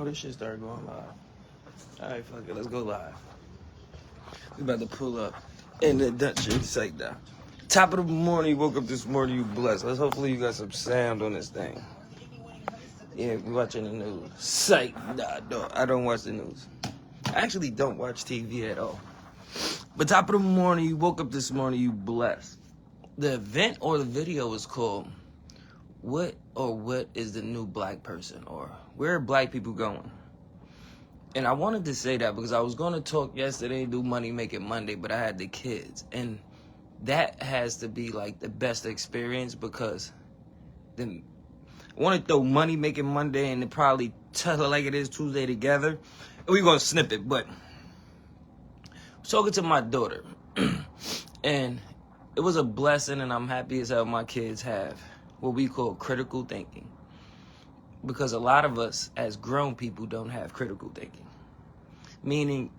Oh, this shit started going live. Alright, fuck it, let's go live. We about to pull up. And the Dutch shit sake down. Top of the morning, you woke up this morning, you blessed. Let's hopefully you got some sound on this thing. Yeah, we watching the news. Psych, nah, no, I don't watch the news. I actually don't watch TV at all. But top of the morning, you woke up this morning, you blessed. The event or the video is called What is the New Black Person? Or Where are Black People Going? And I wanted to say that because I was going to talk yesterday, do Money Making Monday, but I had the kids. And that has to be like the best experience because I want to throw Money Making Monday and then probably tell it like it is Tuesday together. We're going to snip it, but I was talking to my daughter and it was a blessing, and I'm happy as hell my kids have what we call critical thinking. Because a lot of us as grown people don't have critical thinking. Meaning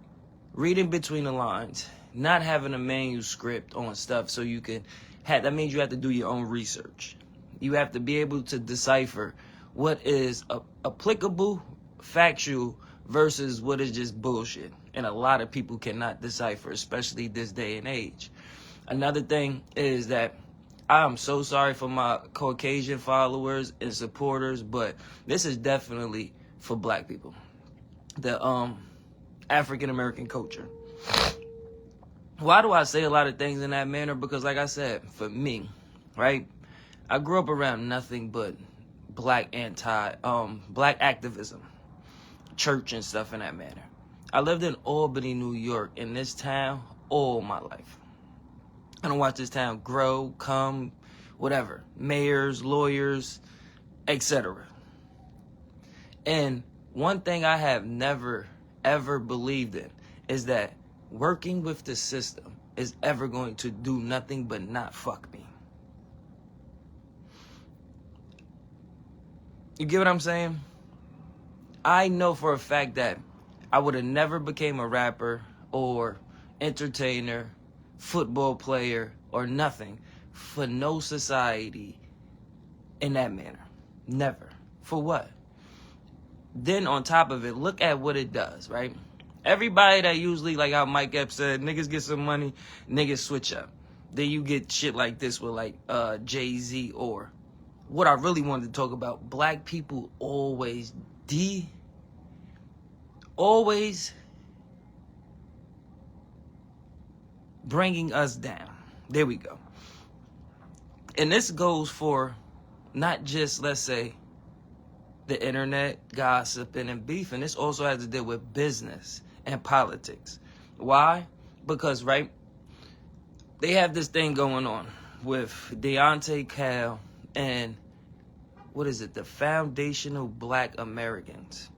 reading between the lines, not having a manuscript on stuff so you can have, that means you have to do your own research. You have to be able to decipher what is applicable, factual, versus what is just bullshit. And a lot of people cannot decipher, especially this day and age. Another thing is that I'm so sorry for my Caucasian followers and supporters, but this is definitely for Black people. The African American culture. Why do I say a lot of things in that manner? Because like I said, for me, right? I grew up around nothing but black activism, church and stuff in that manner. I lived in Albany, New York, in this town all my life. I don't watch this town grow, come, whatever. Mayors, lawyers, etc. And one thing I have never, ever believed in is that working with the system is ever going to do nothing but not fuck me. You get what I'm saying? I know for a fact that I would have never became a rapper or entertainer, football player, or nothing for no society in that manner. Never. For what? Then on top of it, look at what it does, right? Everybody that usually, like how Mike Epps said, niggas get some money, niggas switch up. Then you get shit like this with like Jay-Z, or what I really wanted to talk about, Black people always bringing us down. There we go. And this goes for not just, let's say, the internet, gossiping and beefing. This also has to deal with business and politics. Why? Because, right, they have this thing going on with Deontay Cal and, what is it, the Foundational Black Americans.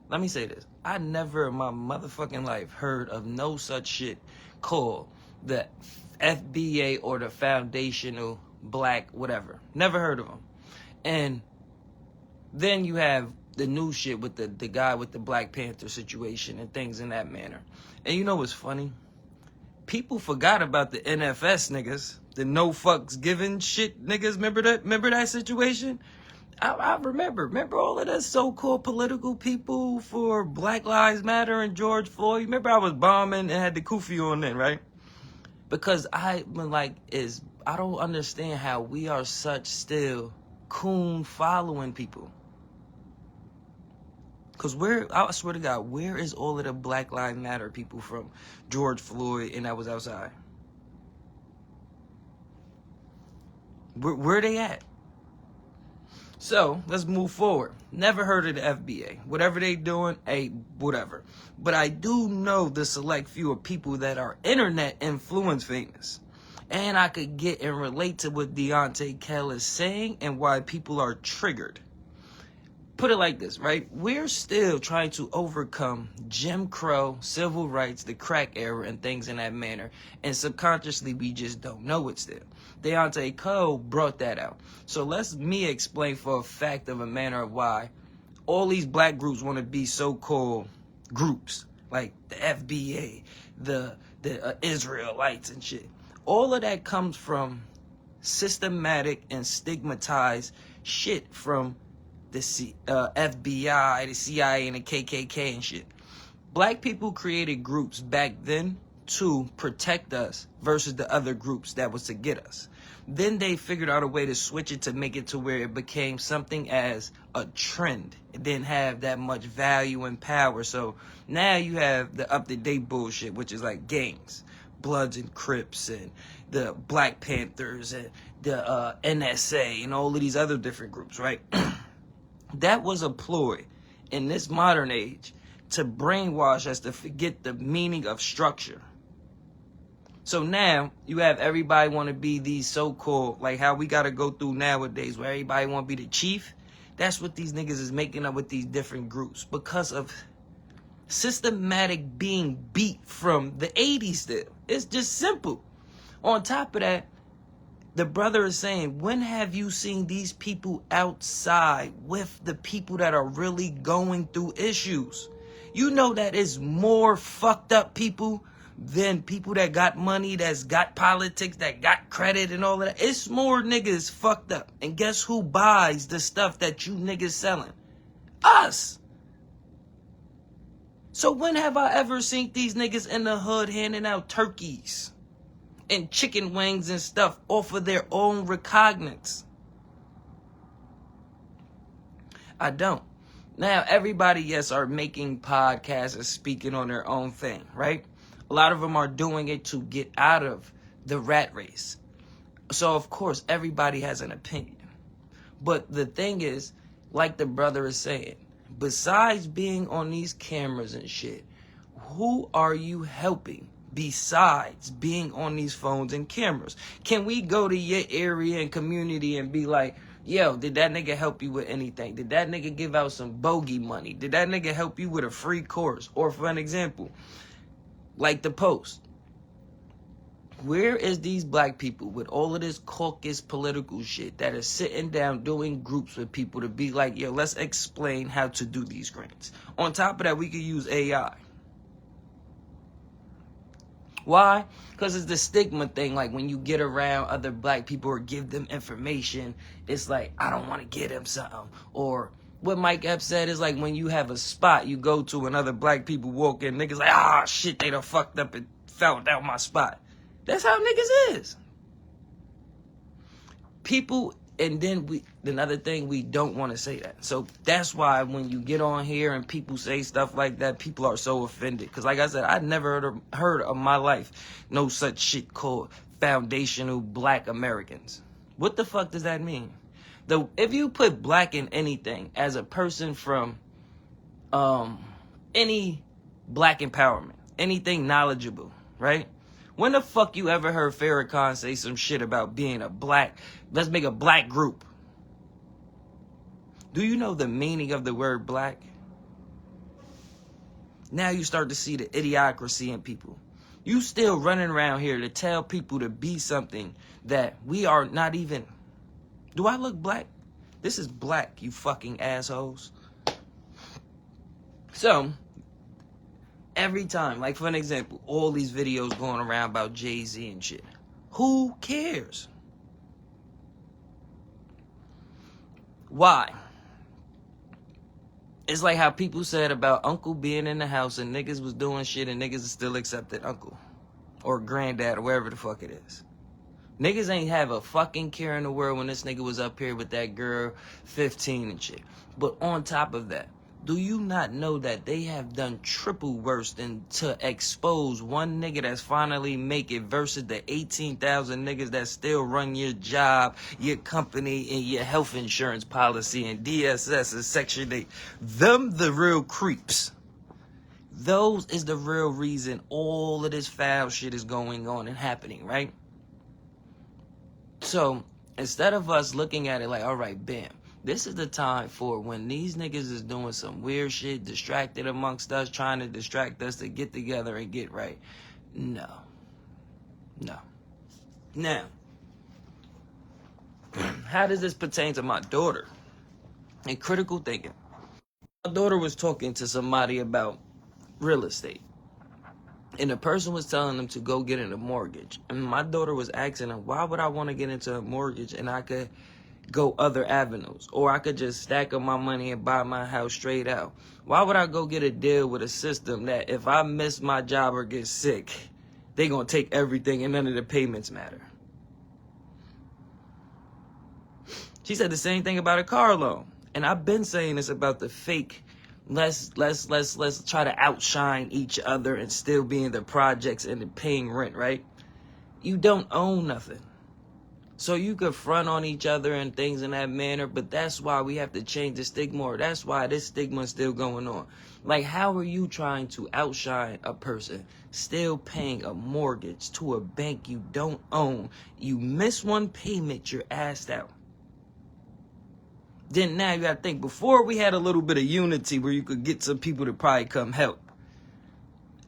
Let me say this. I never in my motherfucking life heard of no such shit called the FBA or the Foundational Black whatever. Never heard of them. And then you have the new shit with the guy with the Black Panther situation and things in that manner. And you know what's funny? People forgot about the NFS niggas, the no fucks given shit niggas. Remember that situation? I remember all of that so-called political people for Black Lives Matter and George Floyd. Remember I was bombing and had the kufi on then, right? Because I don't understand how we are such still coon following people. Because I swear to God, where is all of the Black Lives Matter people from George Floyd and that was outside? Where they at? So, let's move forward. Never heard of the FBA. Whatever they doing, hey, whatever. But I do know the select few of people that are internet influence famous. And I could get and relate to what Deontay Cal is saying and why people are triggered. Put it like this, right? We're still trying to overcome Jim Crow, civil rights, the crack era, and things in that manner. And subconsciously, we just don't know it still. Deontay Cal brought that out. So let's me explain for a fact of a manner of why all these black groups want to be so-called groups, like the FBA, the Israelites and shit. All of that comes from systematic and stigmatized shit from the FBI, the CIA, and the KKK and shit. Black people created groups back then to protect us versus the other groups that was to get us. Then they figured out a way to switch it to make it to where it became something as a trend. It didn't have that much value and power. So now you have the up-to-date bullshit, which is like gangs, Bloods and Crips, and the Black Panthers, and the NSA, and all of these other different groups, right? That was a ploy in this modern age to brainwash us to forget the meaning of structure. So now you have everybody want to be these so-called, like how we got to go through nowadays where everybody want to be the chief. That's what these niggas is making up with these different groups because of systematic being beat from the 80s still. It's just simple. On top of that, the brother is saying, when have you seen these people outside with the people that are really going through issues? You know that is more fucked up people than people that got money, that's got politics, that got credit and all of that. It's more niggas fucked up. And guess who buys the stuff that you niggas selling? Us. So when have I ever seen these niggas in the hood handing out turkeys and chicken wings and stuff off of their own recognizance? I don't. Now, everybody, yes, are making podcasts and speaking on their own thing, right? A lot of them are doing it to get out of the rat race. So, of course, everybody has an opinion. But the thing is, like the brother is saying, besides being on these cameras and shit, who are you helping besides being on these phones and cameras? Can we go to your area and community and be like, yo, did that nigga help you with anything? Did that nigga give out some bogey money? Did that nigga help you with a free course? Or for an example, like the Post. Where is these black people with all of this caucus political shit that are sitting down doing groups with people to be like, yo, let's explain how to do these grants? On top of that, we could use AI. Why? Because it's the stigma thing. Like when you get around other black people or give them information, it's like, I don't want to give them something. Or what Mike Epps said is like when you have a spot you go to and other black people walk in, niggas like, ah, shit, they done fucked up and fell down my spot. That's how niggas is. People, and then another thing, we don't want to say that. So that's why when you get on here and people say stuff like that, people are so offended. Because like I said, I never heard of my life no such shit called foundational black Americans. What the fuck does that mean? If you put black in anything as a person from any black empowerment, anything knowledgeable, right? When the fuck you ever heard Farrakhan say some shit about being a black, let's make a black group? Do you know the meaning of the word black? Now you start to see the idiocracy in people. You still running around here to tell people to be something that we are not even. Do I look black? This is black, you fucking assholes. So, every time, like for an example, all these videos going around about Jay-Z and shit. Who cares? Why? It's like how people said about Uncle being in the house and niggas was doing shit and niggas still accepted Uncle. Or Granddad or wherever the fuck it is. Niggas ain't have a fucking care in the world when this nigga was up here with that girl 15 and shit. But on top of that, do you not know that they have done triple worse than to expose one nigga that's finally make it versus the 18,000 niggas that still run your job, your company, and your health insurance policy and DSS and Section 8? Them the real creeps. Those is the real reason all of this foul shit is going on and happening, right? So, instead of us looking at it like, all right, bam, this is the time for when these niggas is doing some weird shit, distracted amongst us, trying to distract us to get together and get right. No. Now, how does this pertain to my daughter? And critical thinking. My daughter was talking to somebody about real estate. And the person was telling them to go get in a mortgage. And my daughter was asking them, why would I want to get into a mortgage and I could go other avenues. Or I could just stack up my money and buy my house straight out. Why would I go get a deal with a system that if I miss my job or get sick, they gonna take everything and none of the payments matter? She said the same thing about a car loan. And I've been saying this about the fake, let's try to outshine each other and still be in the projects and paying rent, right? You don't own nothing. So you could front on each other and things in that manner, but that's why we have to change the stigma, or that's why this stigma is still going on. Like, how are you trying to outshine a person still paying a mortgage to a bank you don't own? You miss one payment, you're assed out. Then now you gotta think, before we had a little bit of unity where you could get some people to probably come help.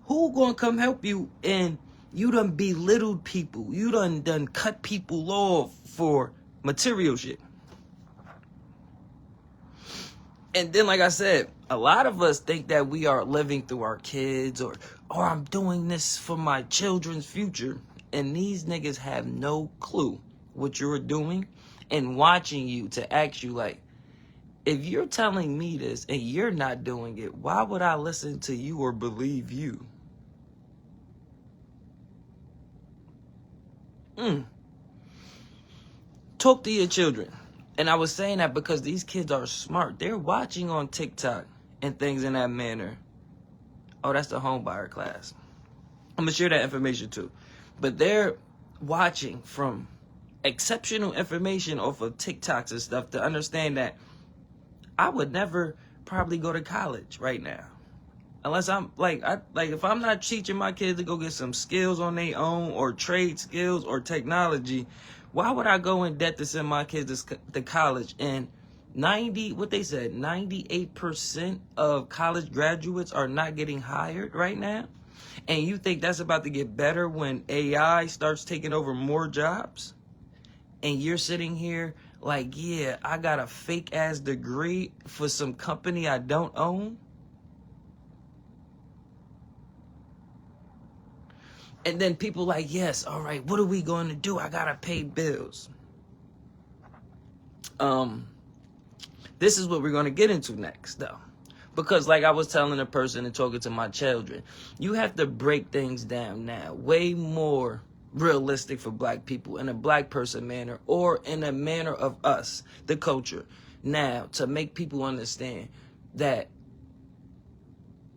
Who gonna come help you? And you done belittled people. You done cut people off for material shit. And then, like I said, a lot of us think that we are living through our kids, or I'm doing this for my children's future. And these niggas have no clue what you're doing and watching you to ask you, like, if you're telling me this and you're not doing it, why would I listen to you or believe you? Talk to your children. And I was saying that because these kids are smart. They're watching on TikTok and things in that manner. Oh, that's the home buyer class. I'm going to share that information too. But they're watching from exceptional information off of TikToks and stuff to understand that I would never probably go to college right now. Unless I'm if I'm not teaching my kids to go get some skills on their own, or trade skills or technology, why would I go in debt to send my kids to college? And 98% of college graduates are not getting hired right now. And you think that's about to get better when AI starts taking over more jobs? And you're sitting here like, yeah, I got a fake ass degree for some company I don't own? And then people like, yes, all right, what are we going to do? I got to pay bills. This is what we're going to get into next, though. Because like I was telling a person and talking to my children, you have to break things down now. Way more realistic for black people in a black person manner, or in a manner of us, the culture. Now, to make people understand that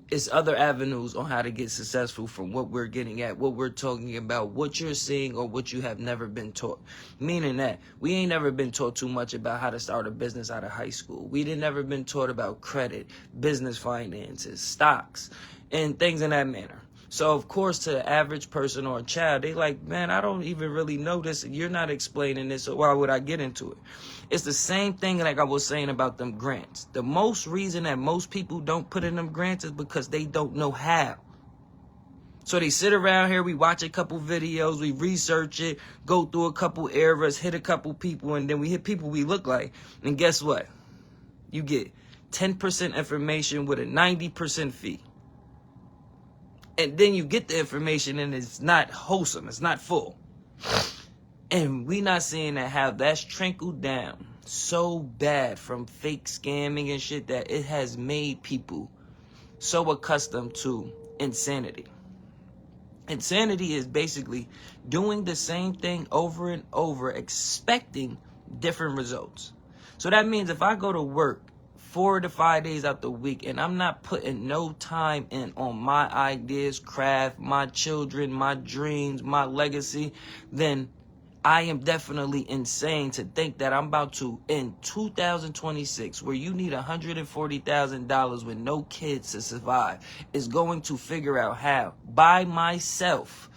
it's other avenues on how to get successful from what we're getting at, what we're talking about, what you're seeing, or what you have never been taught. Meaning that we ain't never been taught too much about how to start a business out of high school. We didn't never been taught about credit, business finances, stocks, and things in that manner. So, of course, to the average person or a child, they like, man, I don't even really know this. You're not explaining this, so why would I get into it? It's the same thing like I was saying about them grants. The most reason that most people don't put in them grants is because they don't know how. So they sit around here, we watch a couple videos, we research it, go through a couple eras, hit a couple people, and then we hit people we look like. And guess what? You get 10% information with a 90% fee. And then you get the information and it's not wholesome. It's not full. And we not seeing that how that's trickled down so bad from fake scamming and shit that it has made people so accustomed to insanity. Insanity is basically doing the same thing over and over, expecting different results. So that means if I go to work 4 to 5 days out the week and I'm not putting no time in on my ideas, craft, my children, my dreams, my legacy, then I am definitely insane to think that I'm about to, in 2026, where you need $140,000 with no kids to survive, is going to figure out how, by myself,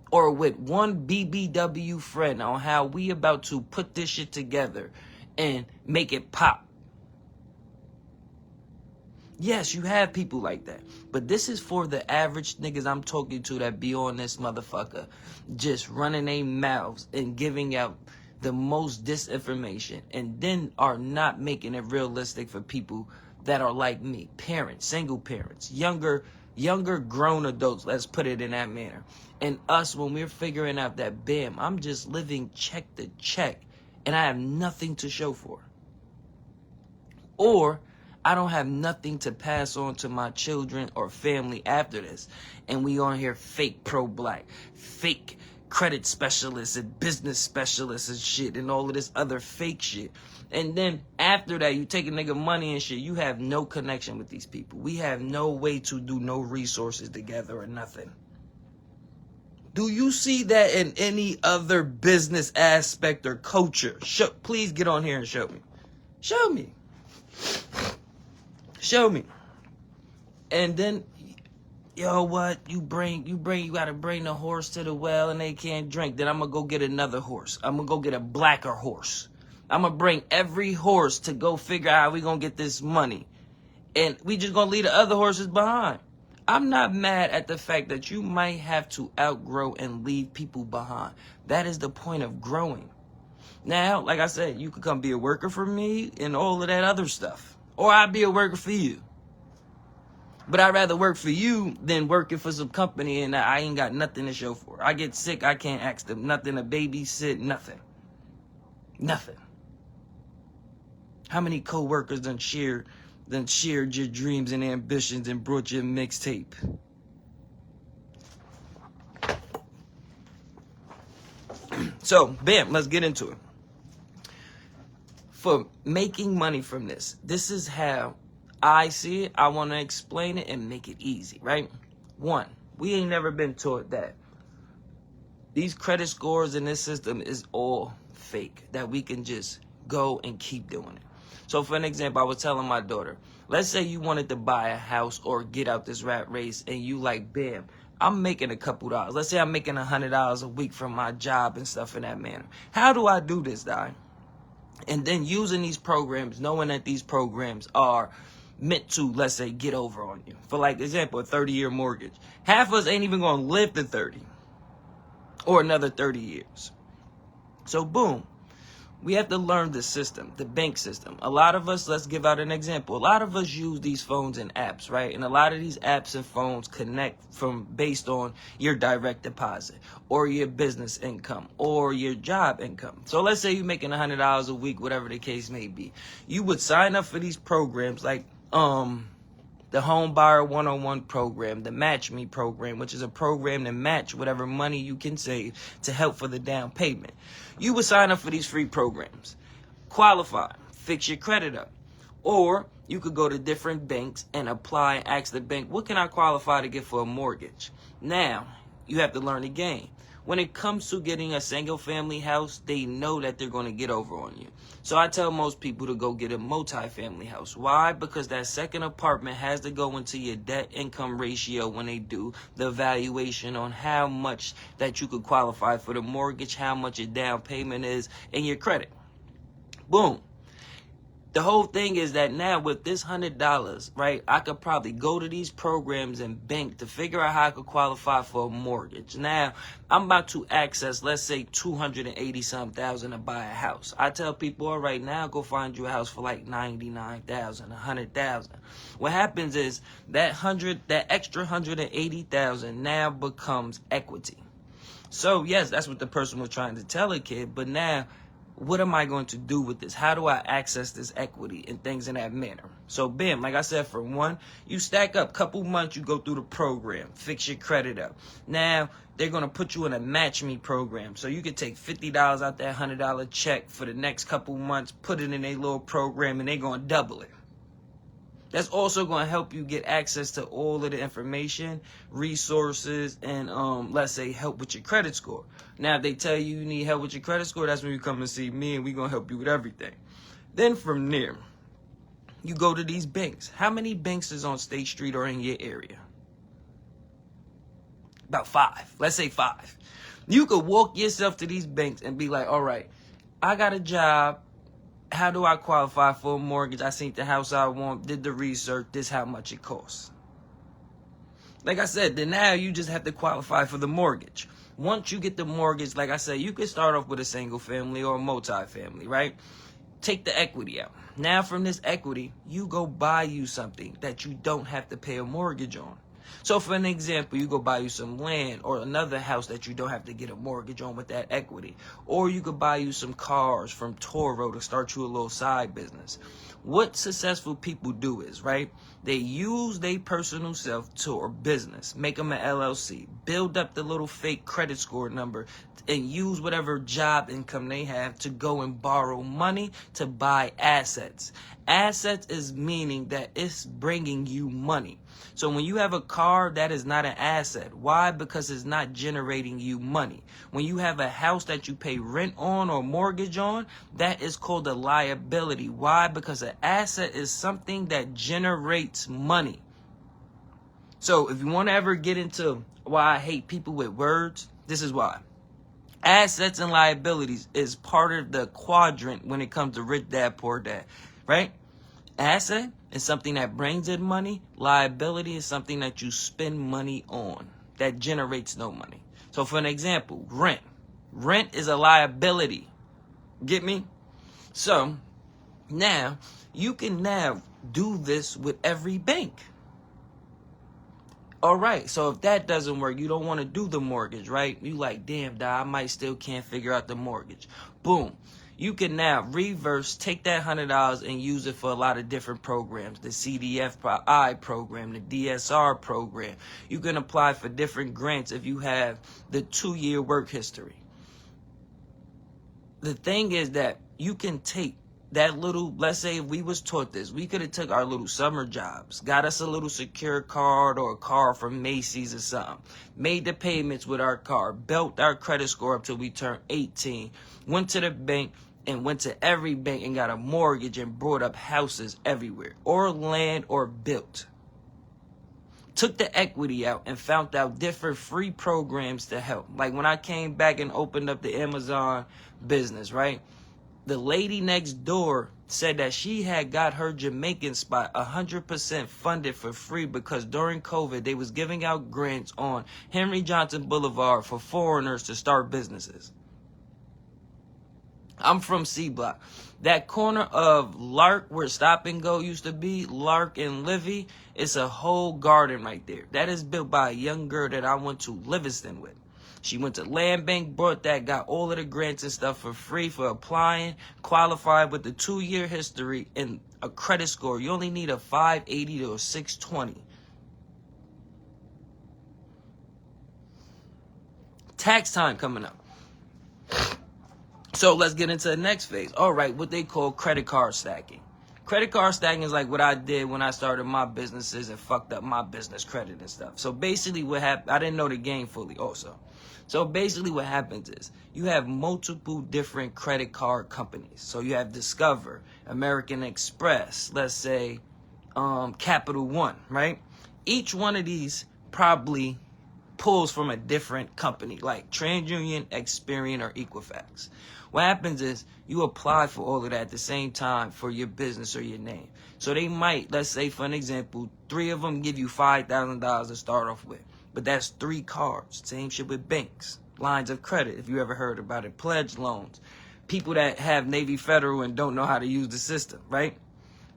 or with one BBW friend, on how we about to put this shit together and make it pop. Yes, you have people like that. But this is for the average niggas I'm talking to that be on this motherfucker just running their mouths and giving out the most disinformation, and then are not making it realistic for people that are like me, parents, single parents, younger grown adults, let's put it in that manner. And us, when we're figuring out that, bam, I'm just living check to check, and I have nothing to show for it. Or I don't have nothing to pass on to my children or family after this. And we on here fake pro-black, fake credit specialists and business specialists and shit and all of this other fake shit. And then after that, you take a nigga money and shit, you have no connection with these people. We have no way to do no resources together or nothing. Do you see that in any other business aspect or culture? Please get on here and show me. Show me. Show me. And then, yo, what? You gotta bring the horse to the well and they can't drink. Then I'm gonna go get another horse. I'm gonna go get a blacker horse. I'm gonna bring every horse to go figure out how we gonna get this money. And we just gonna leave the other horses behind. I'm not mad at the fact that you might have to outgrow and leave people behind. That is the point of growing. Now, like I said, you could come be a worker for me and all of that other stuff. Or I'd be a worker for you. But I'd rather work for you than working for some company and I ain't got nothing to show for. I get sick, I can't ask them nothing to babysit, nothing. Nothing. How many co-workers done shared your dreams and ambitions and brought your mixtape? So, bam, let's get into it. For making money from this is how I see it. I want to explain it and make it easy, right? One, we ain't never been taught that these credit scores in this system is all fake, that we can just go and keep doing it. So for an example, I was telling my daughter, let's say you wanted to buy a house or get out this rat race and you like, bam, I'm making a couple dollars. Let's say I'm making $100 a week from my job and stuff in that manner. How do I do this, Di? And then using these programs, knowing that these programs are meant to, let's say, get over on you. For like example, a 30-year mortgage. Half of us ain't even going to live to 30 or another 30 years. So boom. We have to learn the system, the bank system. A lot of us, let's give out an example. A lot of us use these phones and apps, right? And a lot of these apps and phones connect based on your direct deposit or your business income or your job income. So let's say you're making $100 a week, whatever the case may be. You would sign up for these programs like the Home Buyer 101 program, the Match Me program, which is a program to match whatever money you can save to help for the down payment. You would sign up for these free programs, qualify, fix your credit up. Or you could go to different banks and apply and ask the bank, what can I qualify to get for a mortgage? Now, you have to learn the game. When it comes to getting a single family house, they know that they're going to get over on you. So I tell most people to go get a multi-family house. Why? Because that second apartment has to go into your debt income ratio when they do the evaluation on how much that you could qualify for the mortgage, how much your down payment is, and your credit. Boom. The whole thing is that now with this $100, right, I could probably go to these programs and bank to figure out how I could qualify for a mortgage. Now, I'm about to access, let's say, $280,000 to buy a house. I tell people, all right, now go find you a house for like $99,000, $100,000. What happens is that extra $180,000 now becomes equity. So yes, that's what the person was trying to tell a kid, but now, what am I going to do with this? How do I access this equity and things in that manner? So, bam, like I said, for one, you stack up. Couple months, you go through the program, fix your credit up. Now, they're going to put you in a Match Me program. So you can take $50 out that $100 check for the next couple months, put it in a little program, and they're going to double it. That's also going to help you get access to all of the information, resources, and let's say help with your credit score. Now, if they tell you you need help with your credit score, that's when you come and see me, and we're going to help you with everything. Then from there, you go to these banks. How many banks is on State Street or in your area? About 5. Let's say 5. You could walk yourself to these banks and be like, all right, I got a job. How do I qualify for a mortgage? I seen the house I want, did the research, this how much it costs. Like I said, then now you just have to qualify for the mortgage. Once you get the mortgage, like I said, you can start off with a single family or a multi-family, right? Take the equity out. Now from this equity, you go buy you something that you don't have to pay a mortgage on. So for an example, you go buy you some land or another house that you don't have to get a mortgage on with that equity. Or you could buy you some cars from Toro to start you a little side business. What successful people do is, right, they use their personal self to or business, make them an LLC, build up the little fake credit score number, and use whatever job income they have to go and borrow money to buy assets. Assets is meaning that it's bringing you money. So when you have a car, that is not an asset. Why? Because it's not generating you money. When you have a house that you pay rent on or mortgage on, that is called a liability. Why? Because an asset is something that generates money. So if you want to ever get into why I hate people with words, this is why. Assets and liabilities is part of the quadrant when it comes to rich dad, poor dad, right? Asset is something that brings in money. Liability is something that you spend money on that generates no money. So for an example, rent. Rent is a liability. Get me? So now you can now do this with every bank. All right, so if that doesn't work, you don't want to do the mortgage, right? You like, damn, dog, I might still can't figure out the mortgage. Boom. You can now reverse, take that $100 and use it for a lot of different programs. The CDFI program, the DSR program. You can apply for different grants if you have the 2-year work history. The thing is that you can take that little, let's say if we was taught this, we could have took our little summer jobs, got us a little secure card or a car from Macy's or something, made the payments with our car, built our credit score up till we turned 18, went to the bank and went to every bank and got a mortgage and brought up houses everywhere, or land or built. Took the equity out and found out different free programs to help. Like when I came back and opened up the Amazon business, right? The lady next door said that she had got her Jamaican spot 100% funded for free because during COVID, they was giving out grants on Henry Johnson Boulevard for foreigners to start businesses. I'm from C Block. That corner of Lark, where Stop and Go used to be, Lark and Livy, it's a whole garden right there. That is built by a young girl that I went to Livingston with. She went to Land Bank, brought that, got all of the grants and stuff for free for applying, qualified with the 2-year history and a credit score. You only need a 580 to a 620. Tax time coming up. So let's get into the next phase. All right, what they call credit card stacking. Credit card stacking is like what I did when I started my businesses and fucked up my business credit and stuff. So basically what happened, I didn't know the game fully also. So basically what happens is you have multiple different credit card companies. So you have Discover, American Express, let's say Capital One, right? Each one of these probably pulls from a different company like TransUnion, Experian, or Equifax. What happens is you apply for all of that at the same time for your business or your name. So they might, let's say for an example, 3 of them give you $5,000 to start off with. But that's 3 cards. Same shit with banks. Lines of credit, if you ever heard about it. Pledge loans. People that have Navy Federal and don't know how to use the system, right?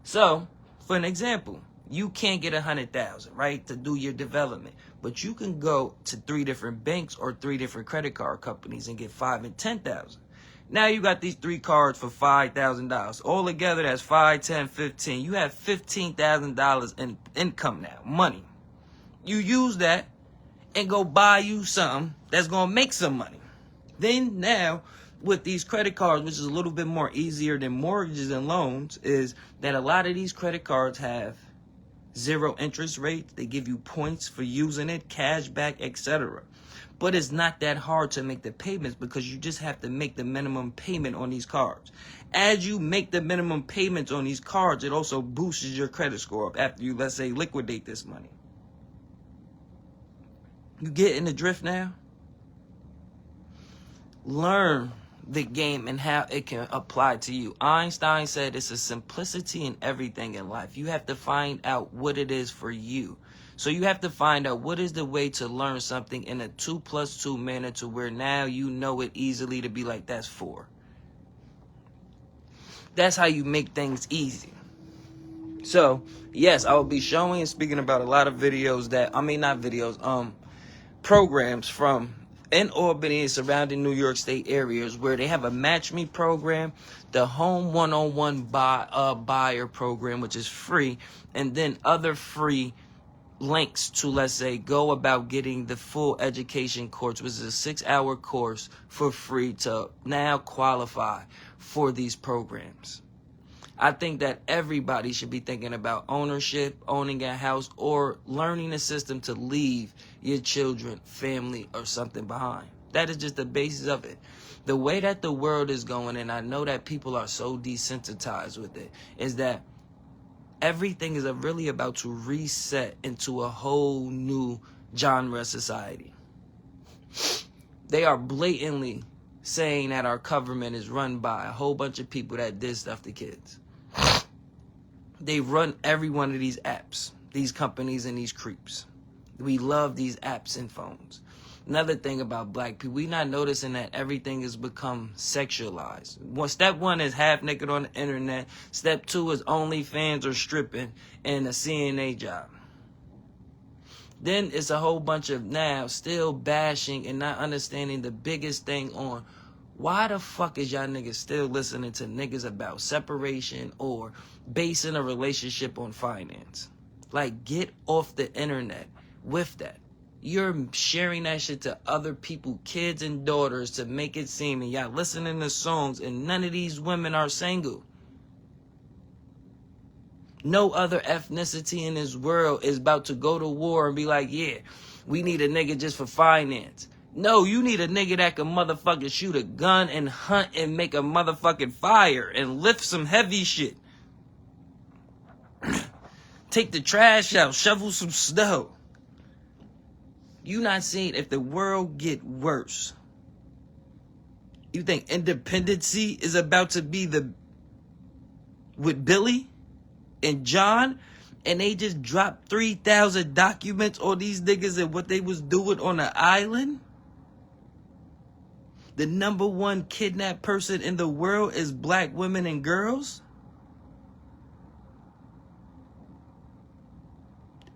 So, for an example, you can't get $100,000, right, to do your development. But you can go to 3 different banks or 3 different credit card companies and get $5,000 and $10,000. Now you got these 3 cards for $5,000. All together, that's 5, 10, 15. You have $15,000 in income now, money. You use that and go buy you something that's going to make some money. Then now, with these credit cards, which is a little bit more easier than mortgages and loans, is that a lot of these credit cards have 0 interest rates. They give you points for using it, cash back, etc. But it's not that hard to make the payments because you just have to make the minimum payment on these cards. As you make the minimum payments on these cards, it also boosts your credit score up after you, let's say, liquidate this money. You get in the drift now? Learn the game and how it can apply to you. Einstein said it's a simplicity in everything in life. You have to find out what it is for you. So you have to find out what is the way to learn something in a 2 + 2 manner to where now you know it easily to be like, that's 4. That's how you make things easy. So, yes, I will be showing and speaking about a lot of videos programs from in Albany and surrounding New York State areas where they have a Match Me program, the Home One-on-One buyer program, which is free, and then other free links to, let's say, go about getting the full education course, which is a 6-hour course for free to now qualify for these programs. I think that everybody should be thinking about ownership, owning a house, or learning a system to leave your children, family, or something behind. That is just the basis of it. The way that the world is going, and I know that people are so desensitized with it, is that everything is really about to reset into a whole new genre society. They are blatantly saying that our government is run by a whole bunch of people that did stuff to kids. They run every one of these apps, these companies and these creeps. We love these apps and phones. Another thing about black people, we not noticing that everything has become sexualized. Step 1 is half naked on the internet. Step 2 is OnlyFans or stripping and a CNA job. Then it's a whole bunch of now still bashing and not understanding the biggest thing on why the fuck is y'all niggas still listening to niggas about separation or basing a relationship on finance? Like, get off the internet with that. You're sharing that shit to other people, kids and daughters, to make it seem, and y'all listening to songs, and none of these women are single. No other ethnicity in this world is about to go to war and be like, yeah, we need a nigga just for finance. No, you need a nigga that can motherfucking shoot a gun and hunt and make a motherfucking fire and lift some heavy shit. Take the trash out, shovel some snow. You not seeing if the world get worse. You think independency is about to be with Billy and John, and they just dropped 3,000 documents on these niggas and what they was doing on the island? The number 1 kidnapped person in the world is black women and girls?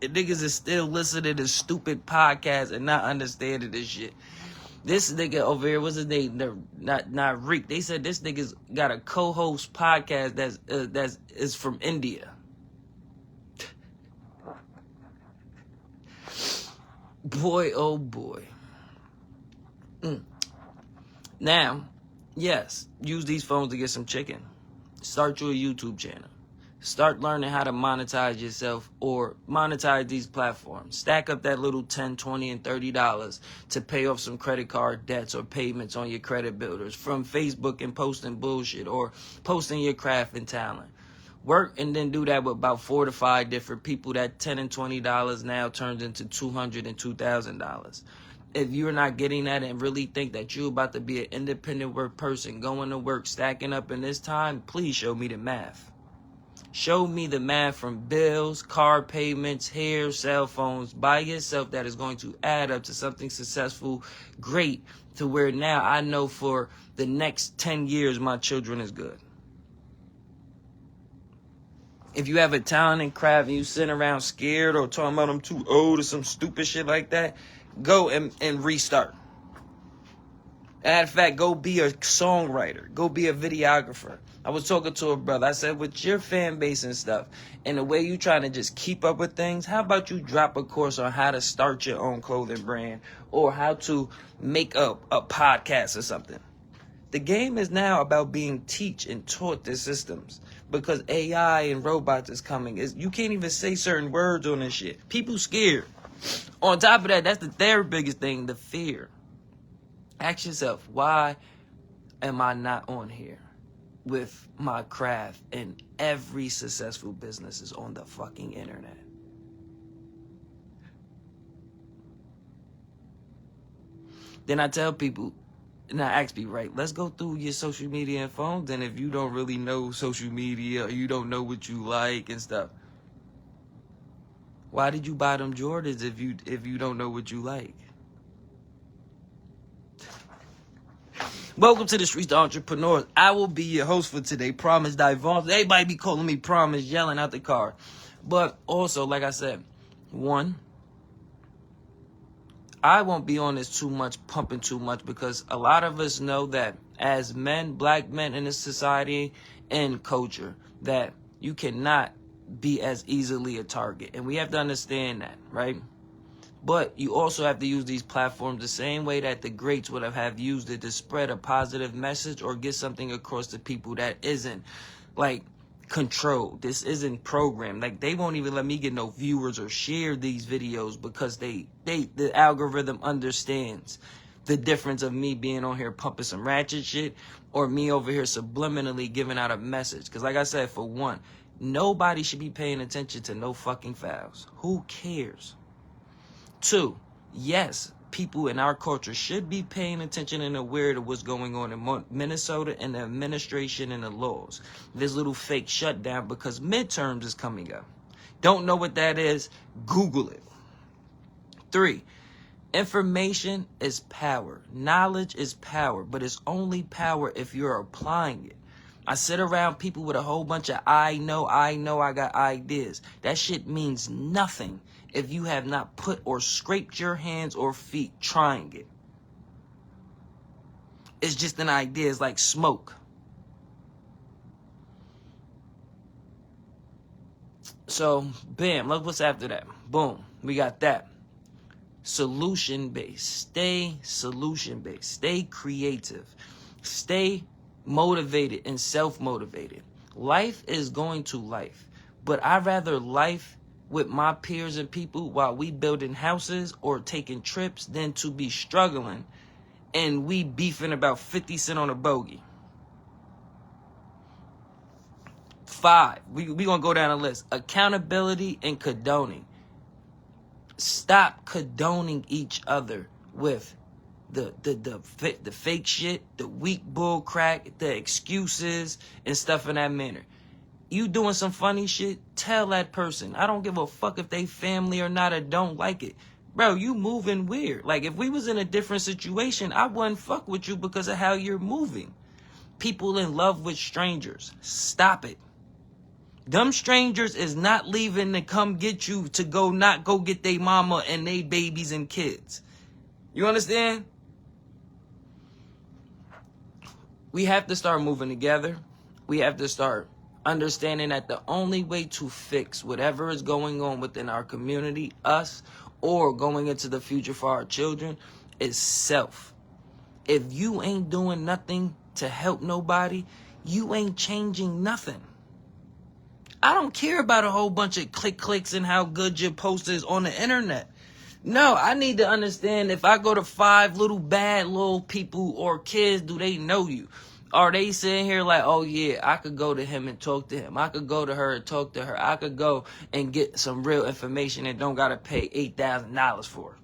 And niggas is still listening to stupid podcasts and not understanding this shit. This nigga over here, what's his name? Not Rick. They said this nigga's got a co-host podcast that's is from India. Boy, oh boy. Now, yes, use these phones to get some chicken. Start your YouTube channel. Start learning how to monetize yourself or monetize these platforms. Stack up that little $10, $20, and $30 to pay off some credit card debts or payments on your credit builders from Facebook and posting bullshit or posting your craft and talent. Work and then do that with about 4 to 5 different people. That $10 and $20 now turns into $200 and $2,000. If you're not getting that and really think that you're about to be an independent work person, going to work, stacking up in this time, please show me the math. Show me the math from bills, car payments, hair, cell phones, by yourself that is going to add up to something successful, great, to where now I know for the next 10 years my children is good. If you have a talent and craft and you sitting around scared or talking about I'm too old or some stupid shit like that, go and restart. Matter of fact, go be a songwriter. Go be a videographer. I was talking to a brother. I said, with your fan base and stuff, and the way you trying to just keep up with things, how about you drop a course on how to start your own clothing brand or how to make a podcast or something? The game is now about being teach and taught the systems because AI and robots is coming. You can't even say certain words on this shit. People scared. On top of that, that's the third biggest thing, the fear. Ask yourself, why am I not on here with my craft? And every successful business is on the fucking internet. Then I tell people, and I ask people, right, let's go through your social media and phones. And if you don't really know social media or you don't know what you like and stuff, why did you buy them Jordans if you don't know what you like? Welcome to the Streets of Entrepreneurs. I will be your host for today, Promise Divon. Everybody be calling me Promise, yelling out the car. But also, like I said, one, I won't be on this too much, pumping too much, because a lot of us know that as men, black men in this society and culture, that you cannot be as easily a target. And we have to understand that, right? But you also have to use these platforms the same way that the greats would have used it, to spread a positive message or get something across to people that isn't like controlled. This isn't programmed. Like, they won't even let me get no viewers or share these videos because the algorithm understands the difference of me being on here pumping some ratchet shit or me over here subliminally giving out a message. Because like I said, for one, nobody should be paying attention to no fucking fouls. Who cares? Two, yes, people in our culture should be paying attention and aware of what's going on in Minnesota and the administration and the laws. This little fake shutdown because midterms is coming up. Don't know what that is? Google it. Three, information is power. Knowledge is power, but it's only power if you're applying it. I sit around people with a whole bunch of I know, I got ideas. That shit means nothing if you have not put or scraped your hands or feet trying it. It's just an idea. It's like smoke. So, bam, look what's after that. Boom, we got that. Solution-based. Stay solution-based. Stay creative. Stay motivated and self-motivated. Life is going to life, but I'd rather life with my peers and people while we building houses or taking trips than to be struggling and we beefing about 50 cents on a bogey. 5, we gonna go down the list. Accountability and condoning. Stop condoning each other with the fake shit, the weak bull crack, the excuses and stuff in that manner. You doing some funny shit, tell that person. I don't give a fuck if they family or not or don't like it. Bro, you moving weird. Like, if we was in a different situation, I wouldn't fuck with you because of how you're moving. People in love with strangers. Stop it. Them strangers is not leaving to come get you to not go get they mama and they babies and kids. You understand? We have to start moving together. We have to start understanding that the only way to fix whatever is going on within our community, us, or going into the future for our children, is self. If you ain't doing nothing to help nobody, you ain't changing nothing. I don't care about a whole bunch of clicks and how good your post is on the internet. No, I need to understand, if I go to 5 little bad little people or kids, do they know you? Are they sitting here like, oh yeah, I could go to him and talk to him. I could go to her and talk to her. I could go and get some real information and don't got to pay $8,000 for it.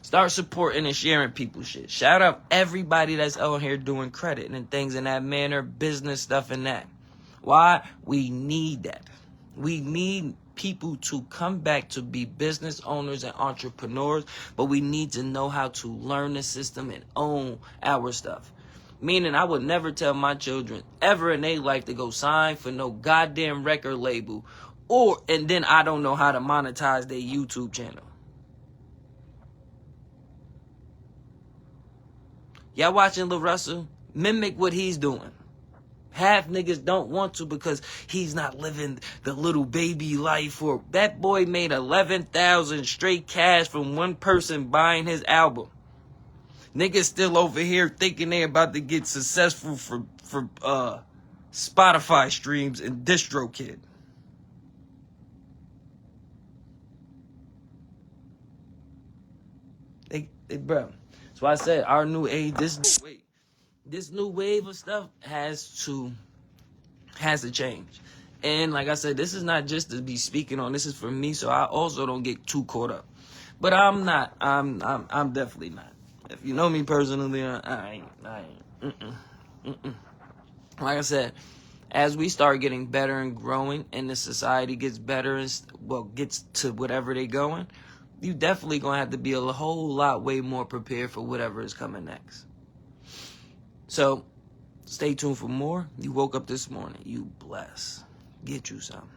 Start supporting and sharing people's shit. Shout out everybody that's out here doing credit and things in that manner, business stuff and that. Why? We need that. We need people to come back to be business owners and entrepreneurs, but we need to know how to learn the system and own our stuff. Meaning, I would never tell my children ever in their life to go sign for no goddamn record label, and then I don't know how to monetize their YouTube channel. Y'all watching Lil Russell? Mimic what he's doing. Half niggas don't want to because he's not living the little baby life. Or that boy made 11,000 straight cash from one person buying his album. Niggas still over here thinking they about to get successful for Spotify streams and DistroKid. Bro. That's why I said our new age, this new wave of stuff has to change. And like I said, this is not just to be speaking on. This is for me, so I also don't get too caught up. But I'm not. I'm definitely not. If you know me personally, I ain't. Like I said, as we start getting better and growing, and the society gets better and gets to whatever they going, you definitely gonna have to be a whole lot way more prepared for whatever is coming next. So stay tuned for more. You woke up this morning, you blessed. Get you some.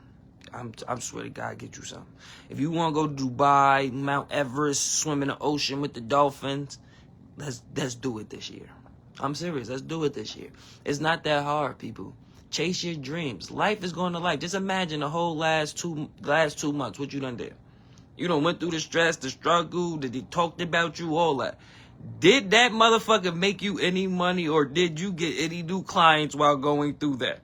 I'm swear to God, get you some. If you want to go to Dubai, Mount Everest, swim in the ocean with the dolphins, let's do it this year. I'm serious. Let's do it this year. It's not that hard, people. Chase your dreams. Life is going to life. Just imagine the whole last 2 months what you done did. You done went through the stress, the struggle, that they talked about you, all that. Did that motherfucker make you any money, or did you get any new clients while going through that?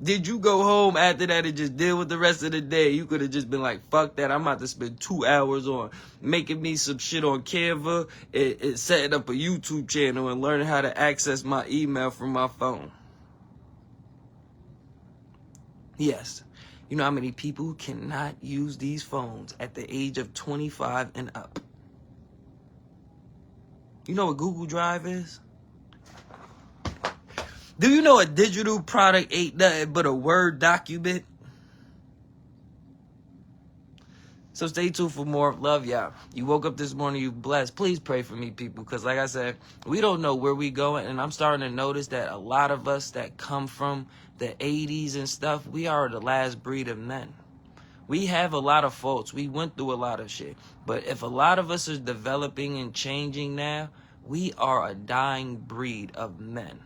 Did you go home after that and just deal with the rest of the day? You could have just been like, fuck that. I'm about to spend 2 hours on making me some shit on Canva and setting up a YouTube channel and learning how to access my email from my phone. Yes. You know how many people cannot use these phones at the age of 25 and up? You know what Google Drive is? Do you know a digital product ain't nothing but a Word document? So stay tuned for more. Love y'all. You woke up this morning, you blessed. Please pray for me, people, because like I said, we don't know where we going, and I'm starting to notice that a lot of us that come from the 80s and stuff, we are the last breed of men. We have a lot of faults. We went through a lot of shit. But if a lot of us are developing and changing now, we are a dying breed of men.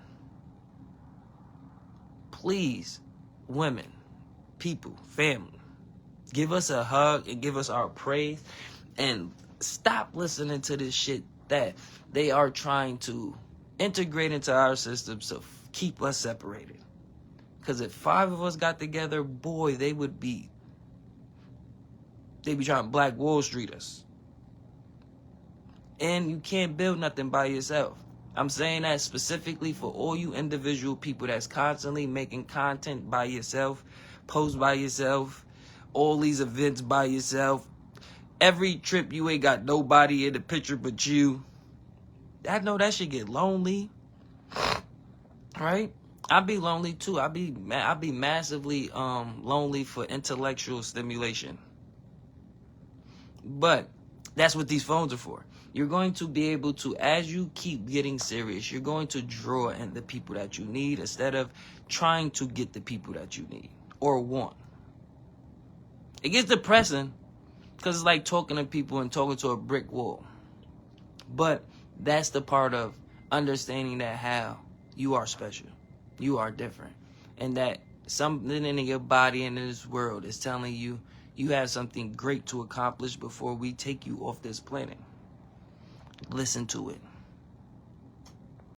Please, women, people, family, give us a hug and give us our praise, and stop listening to this shit that they are trying to integrate into our system to keep us separated. Because if 5 of us got together, boy, they'd be trying to Black Wall Street us. And you can't build nothing by yourself. I'm saying that specifically for all you individual people that's constantly making content by yourself, post by yourself, all these events by yourself. Every trip you ain't got nobody in the picture but you. I know that shit get lonely. Right? I be lonely too. I be massively lonely for intellectual stimulation. But that's what these phones are for. You're going to be able to, as you keep getting serious, you're going to draw in the people that you need instead of trying to get the people that you need or want. It gets depressing because it's like talking to people and talking to a brick wall. But that's the part of understanding that how you are special. You are different. And that something in your body and in this world is telling you you have something great to accomplish before we take you off this planet. Listen to it.